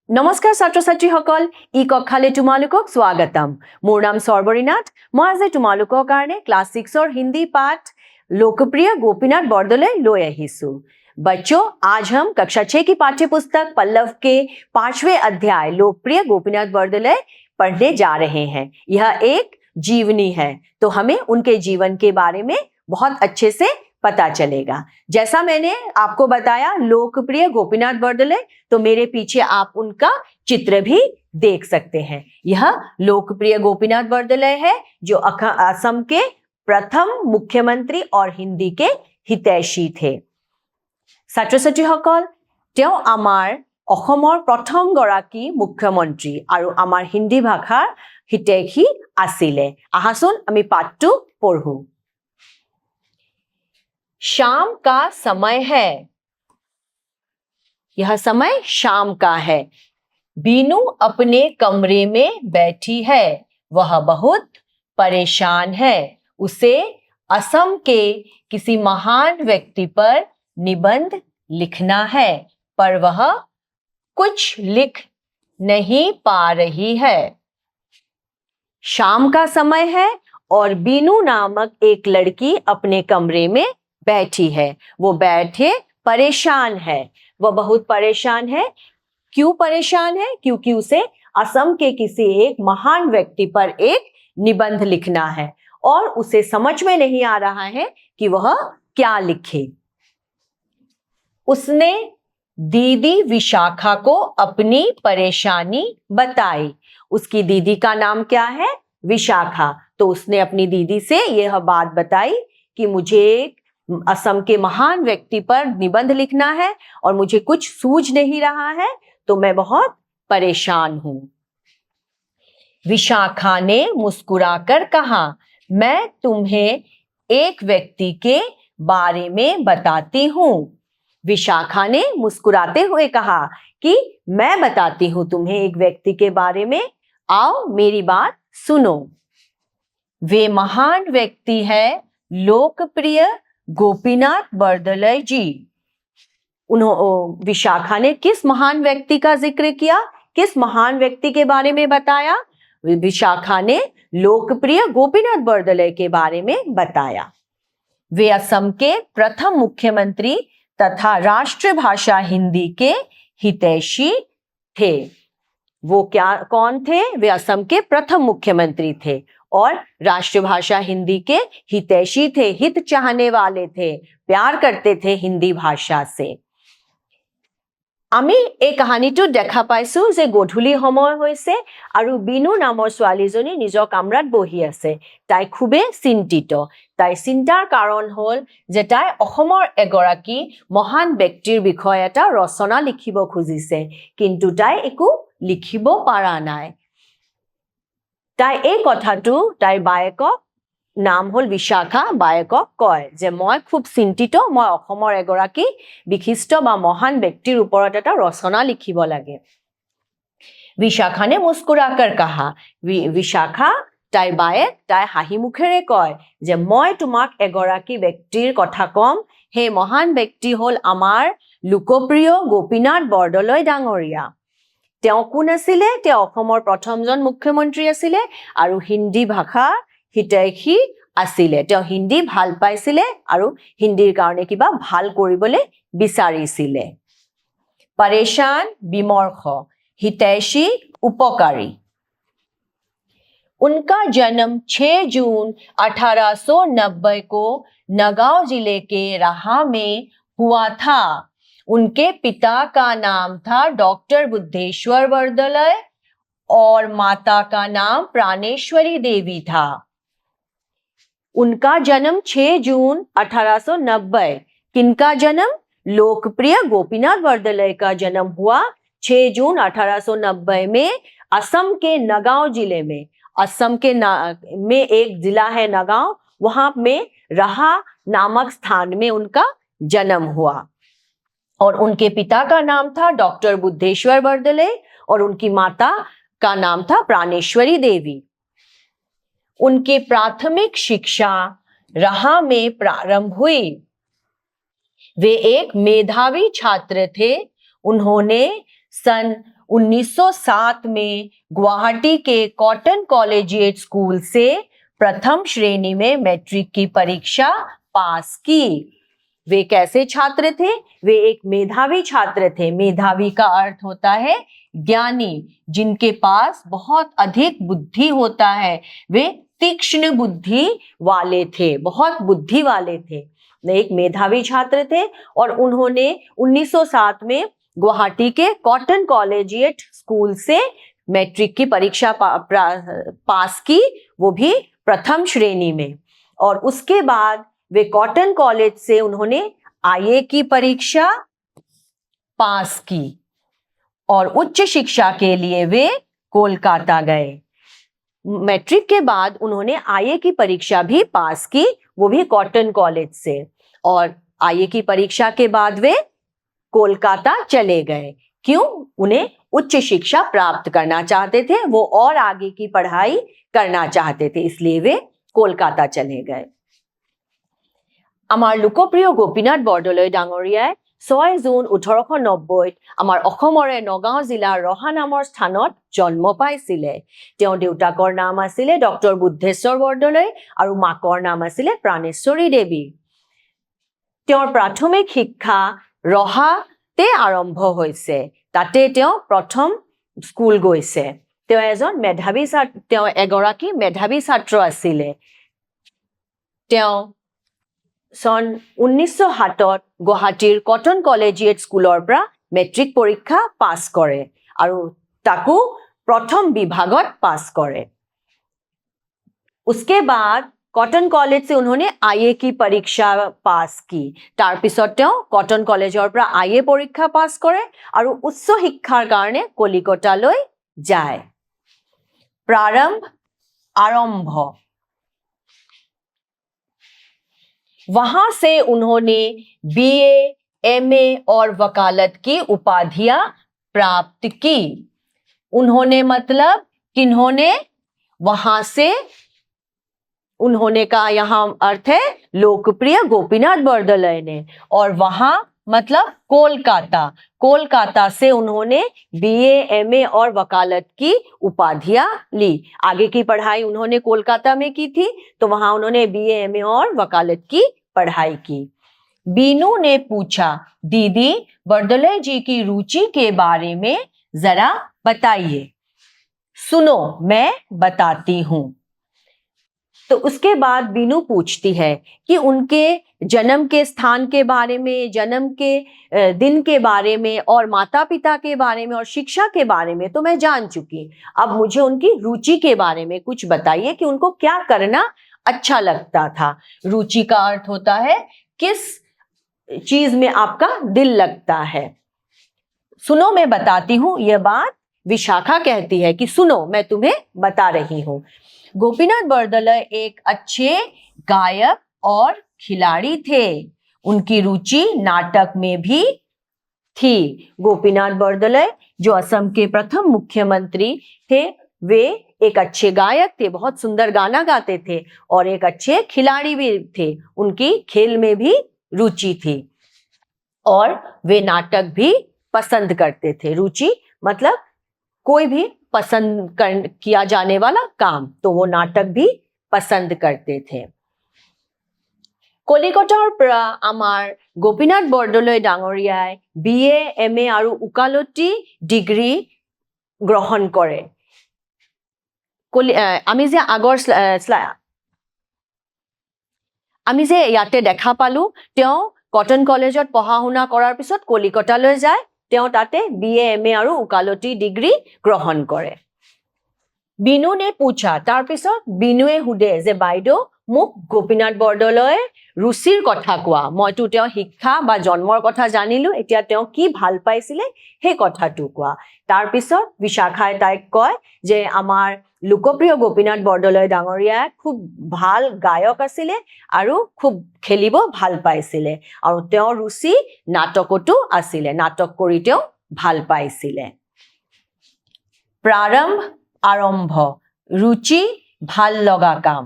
নমস্কাৰ ছাত্ৰ ছাত্ৰীসকল, ই কক্ষালৈ তোমালোকক স্বাগতম। মোৰ নাম সৰ্বৰী নাথ। মই আজি তোমালোকৰ কাৰণে ক্লাस 6 हिंदी पाठ लोकप्रिय गोपीनाथ बरदলৈ লৈ আহিছো। बच्चों, आज हम कक्षा 6 की पाठ्य पुस्तक पल्लव के 5वें अध्याय लोकप्रिय गोपीनाथ बरदলৈ पढ़ने जा रहे हैं। यह एक जीवनी है, तो हमें उनके जीवन के बारे में बहुत अच्छे से पता चलेगा। जैसा मैंने आपको बताया लोकप्रिय गोपीनाथ बरदলৈ, तो मेरे पीछे आप उनका चित्र भी देख सकते हैं। यह लोकप्रिय गोपीनाथ बरदলৈ है, जो असम के प्रथम मुख्यमंत्री और हिंदी के हितैषी थे। ছাত্ৰ ছাত্ৰীসকল, তেওঁ আমাৰ অসমৰ প্ৰথম গৰাকী মুখ্যমন্ত্ৰী আৰু আমাৰ হিন্দী ভাষাৰ হিতৈষী আছিলে। আহাচোন আমি পাঠটো পঢ়ো। शाम का समय है। यह समय शाम का है। बीनू अपने कमरे में बैठी है। वह बहुत परेशान है। उसे असम के किसी महान व्यक्ति पर निबंध लिखना है, पर वह कुछ लिख नहीं पा रही है। शाम का समय है और बीनू नामक एक लड़की अपने कमरे में बैठी है। वो बैठे परेशान है। वह बहुत परेशान है। क्यों परेशान है? क्योंकि उसे असम के किसी एक महान व्यक्ति पर एक निबंध लिखना है और उसे समझ में नहीं आ रहा है कि वह क्या लिखे। उसने दीदी विशाखा को अपनी परेशानी बताई। उसकी दीदी का नाम क्या है? विशाखा। तो उसने अपनी दीदी से यह बात बताई कि मुझे असम के महान व्यक्ति पर निबंध लिखना है और मुझे कुछ सूझ नहीं रहा है, तो मैं बहुत परेशान हूं। विशाखा ने मुस्कुराकर कहा, मैं तुम्हें एक व्यक्ति के बारे में बताती हूं। विशाखा ने मुस्कुराते हुए कहा कि मैं बताती हूं तुम्हें एक व्यक्ति के बारे में, आओ मेरी बात सुनो। वे महान व्यक्ति है लोकप्रिय गोपीनाथ बरदলৈ जी। विशाखा ने किस महान व्यक्ति का जिक्र किया? किस महान व्यक्ति के बारे में बताया? विशाखा ने लोकप्रिय गोपीनाथ बरदলৈ के बारे में बताया। वे असम के प्रथम मुख्यमंत्री तथा राष्ट्रभाषा हिंदी के हितैषी थे। वो कौन थे? वे असम के प्रथम मुख्यमंत्री थे और राष्ट्रभाषा हिंदी के हितैषी थे। हित चाहने वाले थे, प्यार करते थे हिंदी भाषा से। আমি এই কাহিনীটো দেখা পাইছো যে গধূলি সময় হৈছে আৰু বিনু নামৰ ছোৱালীজনী নিজৰ কামৰাত বহি আছে। তাই খুবে চিন্তিত। তাই চিন্তাৰ কাৰণ হ'ল যে তাই অসমৰ এগৰাকী মহান ব্যক্তিৰ বিষয়ে এটা ৰচনা লিখিব খুজিছে, কিন্তু তাই একো লিখিব পৰা নাই। তাই এই কথাটো তাইৰ বায়েকক, নাম হ'ল বিশাখা, বায়েকক কয় যে মই খুব চিন্তিত, মই অসমৰ এগৰাকী বিশিষ্ট বা মহান ব্যক্তিৰ ওপৰত এটা ৰচনা লিখিব লাগে। विशाखा ने मुस्कुराकर कहा। विशाखा তাইৰ বায়েক, তাই হাঁহি মুখেৰে কয় যে মই তোমাক এগৰাকী ব্যক্তিৰ কথা কম। সেই মহান ব্যক্তি হ'ল আমাৰ লোকপ্ৰিয় গোপীনাথ বৰদলৈ ডাঙৰীয়া। তেওঁ কোন আছিলে? তেওঁ অসমৰ প্ৰথমজন মুখ্যমন্ত্ৰী আছিলে আৰু হিন্দী ভাষা হিতৈষী আছিলে। তেওঁ হিন্দী ভাল পাইছিলে আৰু হিন্দীৰ কাৰণে কিবা ভাল কৰিবলৈ বিচাৰিছিলে। परेशान विमर्श, हितैषी उपकारी। उनका जन्म 6 जून 1890 को नगांव जिले के राहा में हुआ था। उनके पिता का नाम था डॉक्टर बुद्धेश्वर बरदলৈ और माता का नाम प्राणेश्वरी देवी था। उनका जन्म 6 जून 1890। किनका जन्म? लोकप्रिय गोपीनाथ बरदলৈ का जन्म हुआ 6 जून 1890 में असम के नगांव जिले में। असम के में एक जिला है नगांव, वहां में राहा नामक स्थान में उनका जन्म हुआ। और उनके पिता का नाम था डॉक्टर बुद्धेश्वर बरदলৈ और उनकी माता का नाम था प्राणेश्वरी देवी। उनकी प्राथमिक शिक्षा राहा में प्रारंभ हुई। वे एक मेधावी छात्र थे। उन्होंने सन 1907 में गुवाहाटी के कॉटन कॉलेजिएट स्कूल से प्रथम श्रेणी में मैट्रिक की परीक्षा पास की। वे कैसे छात्र थे? वे एक मेधावी छात्र थे। मेधावी का अर्थ होता है ज्ञानी, जिनके पास बहुत अधिक बुद्धि होता है। वे तीक्ष्ण बुद्धि वाले थे, बहुत बुद्धि वाले थे। वे एक मेधावी छात्र थे और उन्होंने 1907 में गुवाहाटी के कॉटन कॉलेजिएट स्कूल से मैट्रिक की परीक्षा पास की, वो भी प्रथम श्रेणी में। और उसके बाद वे कॉटन कॉलेज से उन्होंने आईए की परीक्षा पास की और उच्च शिक्षा के लिए वे कोलकाता गए। मैट्रिक के बाद उन्होंने आईए की परीक्षा भी पास की, वो भी कॉटन कॉलेज से। और आईए की परीक्षा के बाद वे कोलकाता चले गए। क्यों? उन्हें उच्च शिक्षा प्राप्त करना चाहते थे, वो और आगे की पढ़ाई करना चाहते थे, इसलिए वे कोलकाता चले गए। আমাৰ লোকপ্ৰিয় গোপীনাথ বৰদলৈ ডাঙৰীয়াই 6 জুন 1890 আমাৰ অসমৰে নগাঁও জিলাৰ ৰহা নামৰ স্থানত জন্ম পাইছিলে। তেওঁৰ দেউতাকৰ নাম আছিলে ডক্টৰ বুদ্ধেশ্বৰ বৰদলৈ আৰু মাকৰ নাম আছিলে প্ৰাণেশ্বৰী দেৱী। তেওঁৰ প্ৰাথমিক শিক্ষা ৰহাতে আৰম্ভ হৈছে, তাতে তেওঁ প্ৰথম স্কুল গৈছে। তেওঁ এগৰাকী মেধাৱী ছাত্ৰ আছিলে। তেওঁ सन 1907 গুৱাহাটীৰ কটন কলেজিয়েট স্কুলৰ পৰা মেট্ৰিক পৰীক্ষা পাছ কৰে আৰু তাকো प्रथम विभागत पास करे। उसके बाद कॉटन कॉलेज से उन्होंने आईए की परीक्षा पास की। तार पिছত তেওঁ कॉटन कॉलेजर পৰা आईए परीक्षा पास करे और उच्च शिक्षार कारणे कलिकताলৈ যায়। आरंभ वहां से उन्होंने बीए, एमए और वकालत की उपाधियां प्राप्त की। उन्होंने मतलब किन्होंने? वहां से उन्होंने का यहाँ अर्थ है लोकप्रिय गोपीनाथ बरदलै ने, और वहां मतलब कोलकाता। कोलकाता से उन्होंने बीए, एमए और वकालत की उपाधियां ली। आगे की पढ़ाई उन्होंने कोलकाता में की थी, तो वहां उन्होंने बीए, एमए और वकालत की पढ़ाई की। बीनू ने पूछा, दीदी बरदलै जी की रुचि के बारे में जरा बताइए। सुनो मैं बताती हूं। तो उसके बाद बीनू पूछती है कि उनके जन्म के स्थान के बारे में, जन्म के दिन के बारे में और माता पिता के बारे में और शिक्षा के बारे में तो मैं जान चुकी। अब मुझे उनकी रुचि के बारे में कुछ बताइए कि उनको क्या करना अच्छा लगता था। रुचि का अर्थ होता है किस चीज में आपका दिल लगता है। सुनो मैं बताती हूं, यह बात विशाखा कहती है कि सुनो मैं तुम्हें बता रही हूं। गोपीनाथ बरदलै एक अच्छे गायक और खिलाड़ी थे। उनकी रुचि नाटक में भी थी। गोपीनाथ बरदलै जो असम के प्रथम मुख्यमंत्री थे, वे एक अच्छे गायक थे, बहुत सुंदर गाना गाते थे और एक अच्छे खिलाड़ी भी थे। उनकी खेल में भी रुचि थी और वे नाटक भी पसंद करते थे। रुचि मतलब कोई भी पसंद किया जाने वाला काम, तो वो नाटक भी पसंद करते थे। कलिकतार পৰা আমাৰ গোপীনাথ বৰদলৈ ডাঙৰীয়াই বিএ, এমএ আৰু উকালতি ডিগ্ৰী গ্ৰহণ কৰে। আমি যে ইয়াতে দেখা পালো, তেওঁ কটন কলেজত পঢ়া শুনা কৰাৰ পিছত কলিকতালৈ যায়। তেওঁ তাতে बीए, एमए আৰু উকালতি ডিগ্ৰী গ্ৰহণ কৰে। बीनू ने पूछा, तार पिছত बीनुए हुदे जे বাইদেউ মোক গোপীনাথ বৰদলৈৰ रुचिर कथा कोৱা। মইতো তেওঁ শিক্ষা বা জন্মৰ কথা জানিলো, এতিয়া তেওঁ কি ভাল পাইছিলে সেই কথাটো কোৱা। তাৰ পিছত বিশাখাই তাইক কয় যে আমাৰ লোকপ্ৰিয় গোপীনাথ বৰদলৈ ডাঙৰীয়া খুব ভাল গায়ক আছিলে আৰু খুব খেলিব ভাল পাইছিলে আৰু তেওঁৰ ৰুচি নাটকতো আছিলে, নাটক কৰি তেওঁ ভাল পাইছিলে। आरंभ रुचि ভাল লগা काम।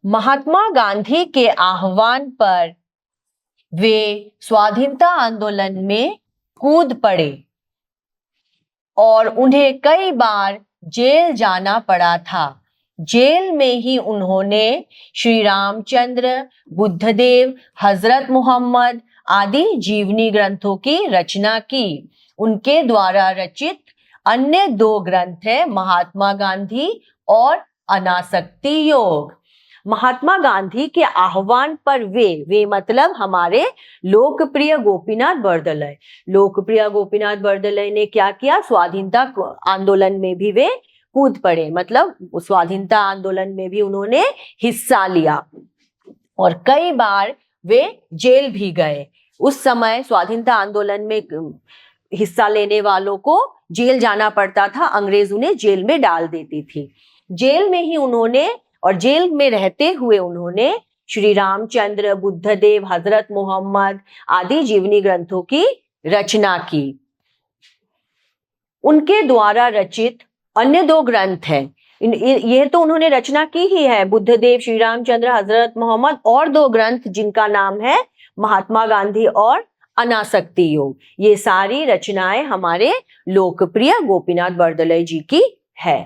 महात्मा गांधी के आह्वान पर वे स्वाधीनता आंदोलन में कूद पड़े और उन्हें कई बार जेल जाना पड़ा था। जेल में ही उन्होंने श्री रामचंद्र, बुद्धदेव, हजरत मोहम्मद आदि जीवनी ग्रंथों की रचना की। उनके द्वारा रचित अन्य 2 ग्रंथ है महात्मा गांधी और अनासक्ति योग। महात्मा गांधी के आह्वान पर वे मतलब हमारे लोकप्रिय गोपीनाथ बरदलै। लोकप्रिय गोपीनाथ बरदलै ने क्या किया? स्वाधीनता आंदोलन में भी वे कूद पड़े, मतलब स्वाधीनता आंदोलन में भी उन्होंने हिस्सा लिया और कई बार वे जेल भी गए। उस समय स्वाधीनता आंदोलन में हिस्सा लेने वालों को जेल जाना पड़ता था, अंग्रेज उन्हें जेल में डाल देती थी। जेल में ही उन्होंने और जेल में रहते हुए उन्होंने श्री रामचंद्र, बुद्धदेव, हजरत मोहम्मद आदि जीवनी ग्रंथों की रचना की। उनके द्वारा रचित अन्य 2 ग्रंथ हैं, यह तो उन्होंने रचना की ही है, बुद्धदेव, श्री रामचंद्र, हजरत मोहम्मद, और 2 ग्रंथ जिनका नाम है महात्मा गांधी और अनासक्ति योग। ये सारी रचनाएं हमारे लोकप्रिय गोपीनाथ बरदलै जी की है।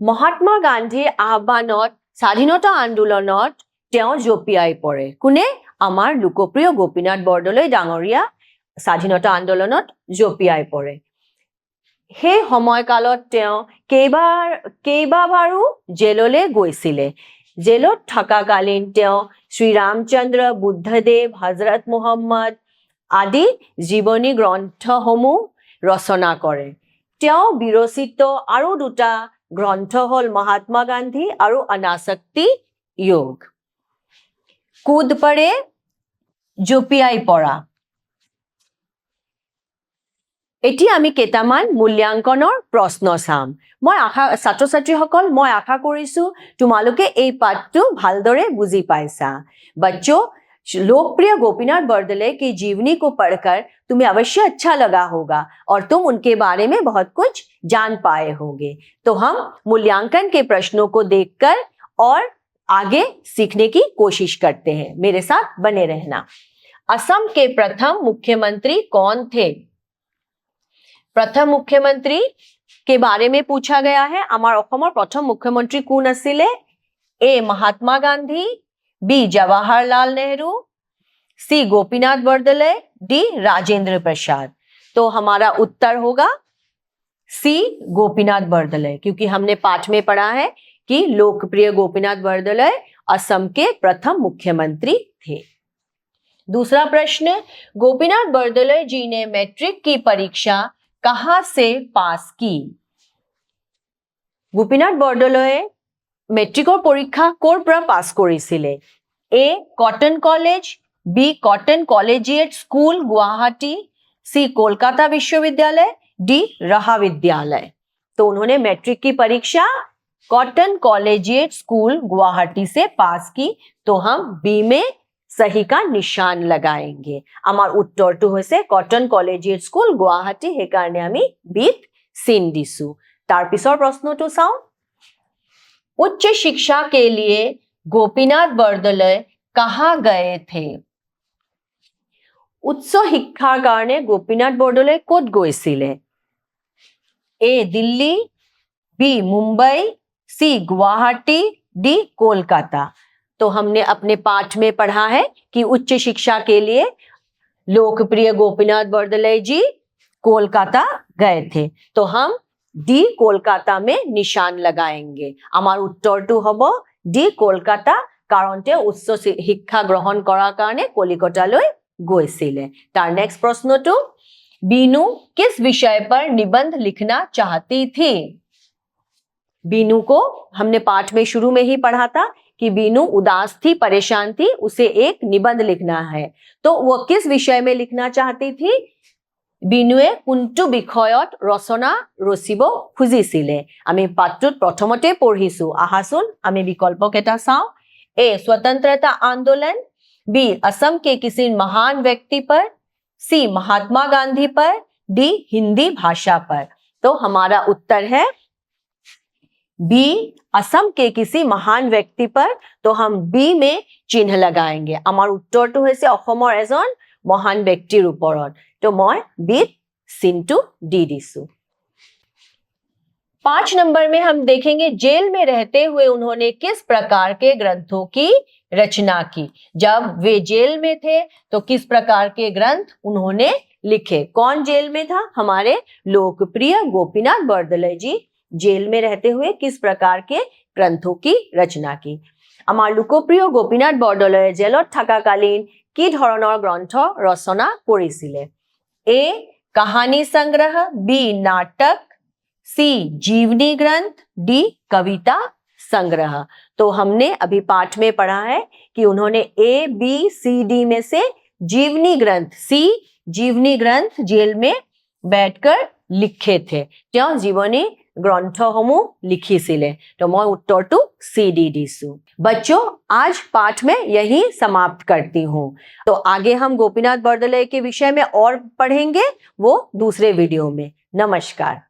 महात्मा गांधी আহ্বানত স্বাধীনতা আন্দোলনত তেওঁ জঁপিয়াই পৰে। কোনে? আমাৰ লোকপ্ৰিয় গোপীনাথ বৰদলৈ ডাঙৰীয়া স্বাধীনতা আন্দোলনত জঁপিয়াই পৰে। সেই সময়কালত তেওঁ কেইবাবাৰো জেললৈ গৈছিলে। জেলত থকাকালীন তেওঁ শ্ৰী ৰামচন্দ্ৰ, বুদ্ধদেৱ, হজৰত মোহাম্মদ আদি জীৱনী গ্ৰন্থসমূহ ৰচনা কৰে। তেওঁ বিৰচিত আৰু 2টা গ্ৰন্থ হল महात्मा गांधी আৰু अनासक्ति योग। कूद पड़े, জঁপিয়াই পৰা। এতিয়া আমি কেইটামান মূল্যাংকনৰ প্ৰশ্ন চাম। ছাত্ৰ ছাত্ৰীসকল, মই আশা কৰিছো তোমালোকে এই পাঠটো ভালদৰে বুজি পাইছা। बच्चों, लोकप्रिय गोपीनाथ बरदलै की जीवनी को पढ़कर तुम्हें अवश्य अच्छा लगा होगा और तुम उनके बारे में बहुत कुछ जान पाए होंगे। तो हम मूल्यांकन के प्रश्नों को देखकर और आगे सीखने की कोशिश करते हैं। मेरे साथ बने रहना। असम के प्रथम मुख्यमंत्री कौन थे? प्रथम मुख्यमंत्री के बारे में पूछा गया है। आमार অসমৰ प्रथम मुख्यमंत्री কোন আছিলে? ए महात्मा गांधी, बी जवाहरलाल नेहरू, सी गोपीनाथ बरदलै, डी राजेंद्र प्रसाद। तो हमारा उत्तर होगा सी गोपीनाथ बरदलै, क्योंकि हमने पाठ में पढ़ा है कि लोकप्रिय गोपीनाथ बरदलै असम के प्रथम मुख्यमंत्री थे। दूसरा प्रश्न, गोपीनाथ बरदलै जी ने मैट्रिक की परीक्षा कहां से पास की? गोपीनाथ बरदलै মেট্ৰিকৰ পৰীক্ষা ক'ৰ পৰা পাছ কৰিছিলে? A Cotton College, B Cotton Collegiate School Guwahati, C Kolkata विश्वविद्यालय, डी रहा विद्यालय। तो उन्होंने मैट्रिक की परीक्षा कॉटन कॉलेजिएट स्कूल गुवाहाटी से पास की। तो हम बी में सही का निशान लगाएंगे। आमार उत्तरটো হৈছে कॉटन कॉलेजिएट स्कूल गुवाहाटी, সেইকাৰণে আমি বিত চিন দিছো। তাৰ পিছৰ প্ৰশ্নটো চাওঁ। उच्च शिक्षा के लिए गोपीनाथ बरदलै कहाँ गए थे? उच्च शिक्षार कारणे गोपीनाथ बरदलै ক'ত গৈছিলে? ए दिल्ली, बी मुंबई, सी गुवाहाटी, डी कोलकाता। तो हमने अपने पाठ में पढ़ा है कि उच्च शिक्षा के लिए लोकप्रिय गोपीनाथ बरदलै जी कोलकाता गए थे। तो हम डी कोलकाता में निशान लगाएंगे। आमार उत्तरটো হ'ব डी कोलकाता, कारण তেওঁ উচ্চ শিক্ষা গ্ৰহণ কৰাৰ কাৰণে কলিকতালৈ গৈছিলে। তাৰ नेक्स्ट प्रश्नটো, बीनू किस विषय पर निबंध लिखना चाहती थी? बीनू को हमने पाठ में शुरू में ही पढ़ा था कि बीनू उदास थी, परेशान थी, उसे एक निबंध लिखना है। तो वो किस विषय में लिखना चाहती थी? বিনুৱে কোনটো বিষয়ত ৰচনা ৰচিব খুজিছিলে? আমি পাঠটোত প্ৰথমতে পঢ়িছো, আহাচোন আমি বিকল্পকেইটা চাওঁ। ए स्वतंत्रता आंदोलन, बी असम के किसी महान व्यक्ति पर, सी महात्मा गांधी पर, डी हिंदी भाषा पर। तो हमारा उत्तर है बी असम के किसी महान व्यक्ति पर। तो हम बी में चिन्ह लगाएंगे। आमार उत्तरটো হৈছে অসমৰ এজন মহান ব্যক্তিৰ ওপৰত। তো মই বিত চিনটো দি দিছো। 5 नंबर में हम देखेंगे जेल में रहते हुए उन्होंने किस प्रकार के ग्रंथों की रचना की। जब वे जेल में थे तो किस प्रकार के ग्रंथ उन्होंने लिखे। कौन जेल में था? हमारे लोकप्रिय गोपीनाथ बरदলৈ जी जेल में रहते हुए किस प्रकार के ग्रंथों की रचना की। আমাৰ লোকপ্ৰিয় গোপীনাথ বৰদলৈয়ে জেলত থকাকালীন কি ধৰণৰ গ্ৰন্থ ৰচনা কৰিছিলে? এ कहानी संग्रह, बी नाटक, सी जीवनी ग्रंथ, डी कविता संग्रह। तो हमने अभी पाठ में पढ़ा है कि उन्होंने ए बी सी डी में से जीवनी ग्रंथ, सी जीवनी ग्रंथ जेल में बैठकर लिखे थे। তেওঁ जीवनी ग्रंथসমূह लिखिছিলে। तो मैं उत्तर टू सी डी दिसु। बच्चों आज पाठ में यही समाप्त करती हूँ। तो आगे हम गोपीनाथ बरदলৈ के विषय में और पढ़ेंगे, वो दूसरे वीडियो में। नमस्कार।